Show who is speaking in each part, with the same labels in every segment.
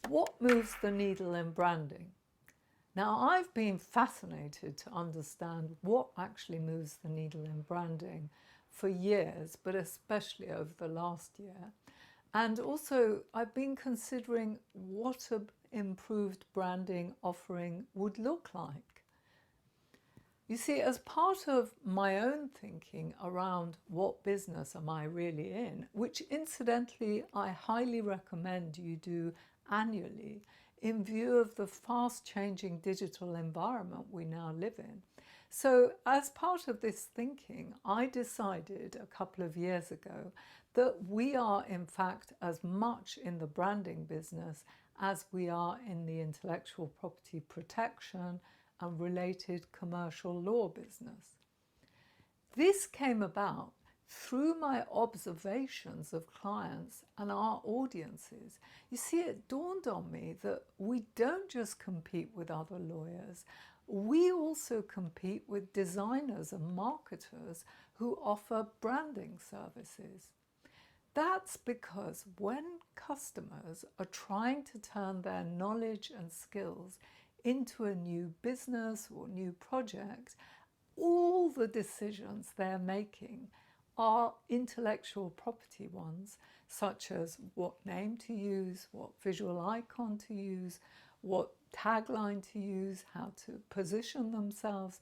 Speaker 1: What moves the needle in branding? Now, I've been fascinated to understand what actually moves the needle in branding for years, but especially over the last year. And also, I've been considering what an improved branding offering would look like. You see, as part of my own thinking around what business am I really in, which incidentally I highly recommend you do annually in view of the fast-changing digital environment we now live in. So as part of this thinking, I decided a couple of years ago that we are in fact as much in the branding business as we are in the intellectual property protection and related commercial law business. This came about through my observations of clients and our audiences. You see, it dawned on me that we don't just compete with other lawyers, we also compete with designers and marketers who offer branding services. That's because when customers are trying to turn their knowledge and skills into a new business or new project, all the decisions they're making are intellectual property ones, such as what name to use, what visual icon to use, what tagline to use, how to position themselves.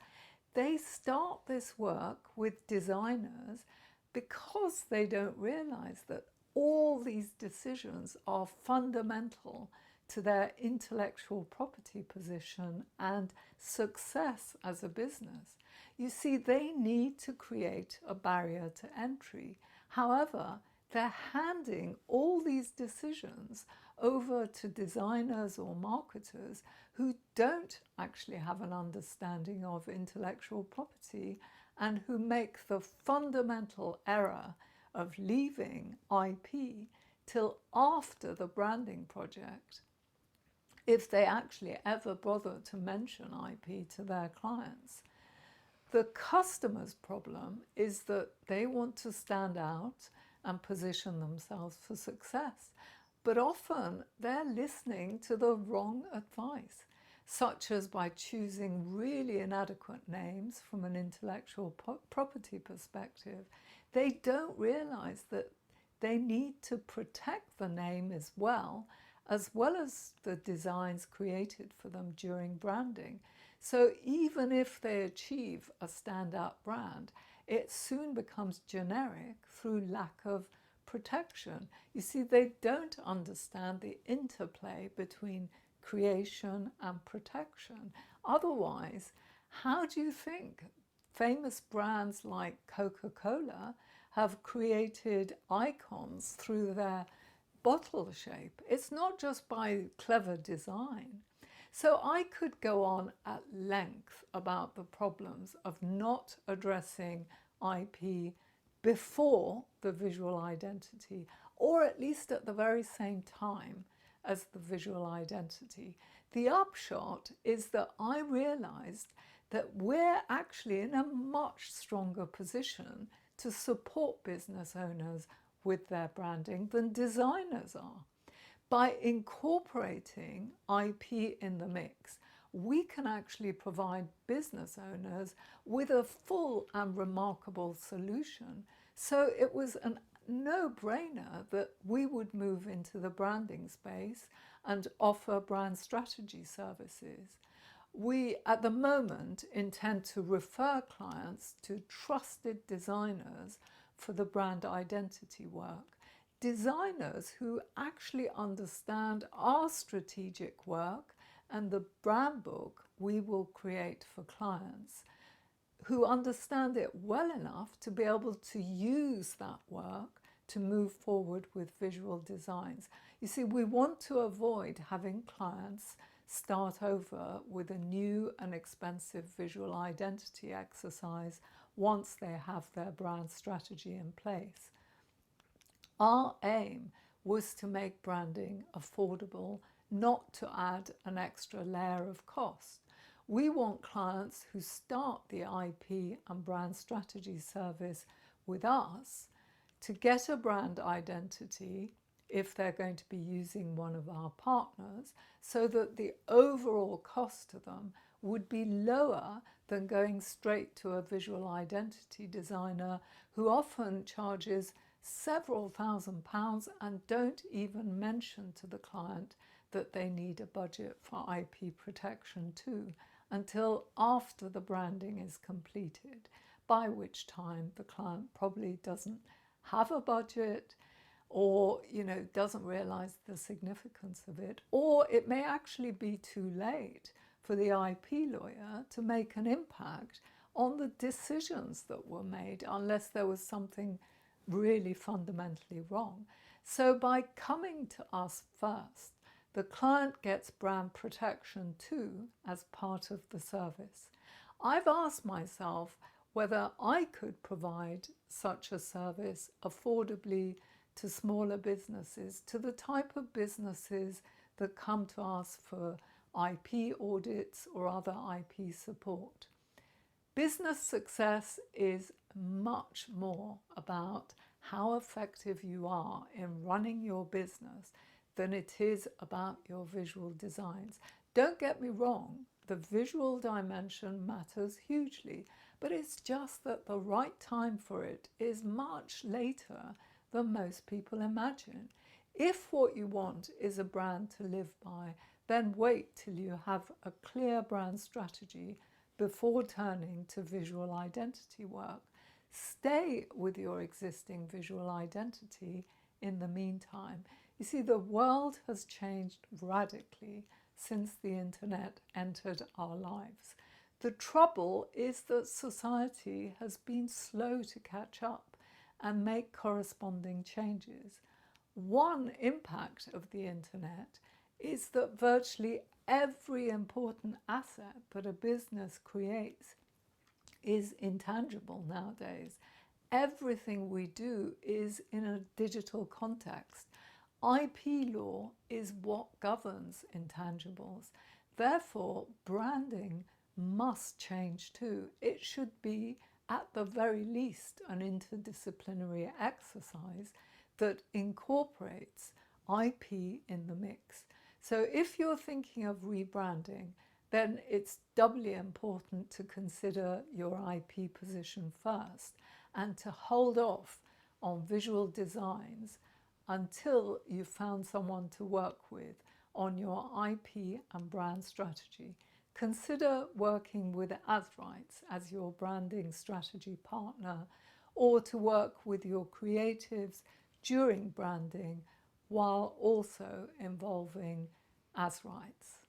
Speaker 1: They start this work with designers because they don't realize that all these decisions are fundamental to their intellectual property position and success as a business. You see, they need to create a barrier to entry. However, they're handing all these decisions over to designers or marketers who don't actually have an understanding of intellectual property and who make the fundamental error of leaving IP till after the branding project, if they actually ever bother to mention IP to their clients. The customer's problem is that they want to stand out and position themselves for success, but often they're listening to the wrong advice, such as by choosing really inadequate names from an intellectual property perspective. They don't realize that they need to protect the name as well as the designs created for them during branding. So even if they achieve a standout brand, it soon becomes generic through lack of protection. You see, they don't understand the interplay between creation and protection. Otherwise, how do you think famous brands like Coca-Cola have created icons through their bottle shape? It's not just by clever design. So I could go on at length about the problems of not addressing IP before the visual identity, or at least at the very same time as the visual identity. The upshot is that I realized that we're actually in a much stronger position to support business owners with their branding than designers are. By incorporating IP in the mix, we can actually provide business owners with a full and remarkable solution. So it was a no-brainer that we would move into the branding space and offer brand strategy services. We, at the moment, intend to refer clients to trusted designers for the brand identity work. Designers who actually understand our strategic work and the brand book we will create for clients, who understand it well enough to be able to use that work to move forward with visual designs. You see, we want to avoid having clients start over with a new and expensive visual identity exercise once they have their brand strategy in place. Our aim was to make branding affordable, not to add an extra layer of cost. We want clients who start the IP and brand strategy service with us to get a brand identity if they're going to be using one of our partners, so that the overall cost to them would be lower than going straight to a visual identity designer who often charges several £1,000s and don't even mention to the client that they need a budget for IP protection too, until after the branding is completed, by which time the client probably doesn't have a budget, or doesn't realize the significance of it, or it may actually be too late for the IP lawyer to make an impact on the decisions that were made, unless there was something really fundamentally wrong. So by coming to us first, the client gets brand protection too as part of the service. I've asked myself whether I could provide such a service affordably to smaller businesses, to the type of businesses that come to us for IP audits or other IP support. Business success is much more about how effective you are in running your business than it is about your visual designs. Don't get me wrong, the visual dimension matters hugely, but it's just that the right time for it is much later than most people imagine. If what you want is a brand to live by, then wait till you have a clear brand strategy before turning to visual identity work. Stay with your existing visual identity in the meantime. You see, the world has changed radically since the internet entered our lives. The trouble is that society has been slow to catch up and make corresponding changes. One impact of the internet is that virtually every important asset that a business creates is intangible nowadays. Everything we do is in a digital context. IP law is what governs intangibles. Therefore, branding must change too. It should be, at the very least, an interdisciplinary exercise that incorporates IP in the mix. So if you're thinking of rebranding, then it's doubly important to consider your IP position first and to hold off on visual designs until you've found someone to work with on your IP and brand strategy. Consider working with azrights as your branding strategy partner, or to work with your creatives during branding while also involving azrights.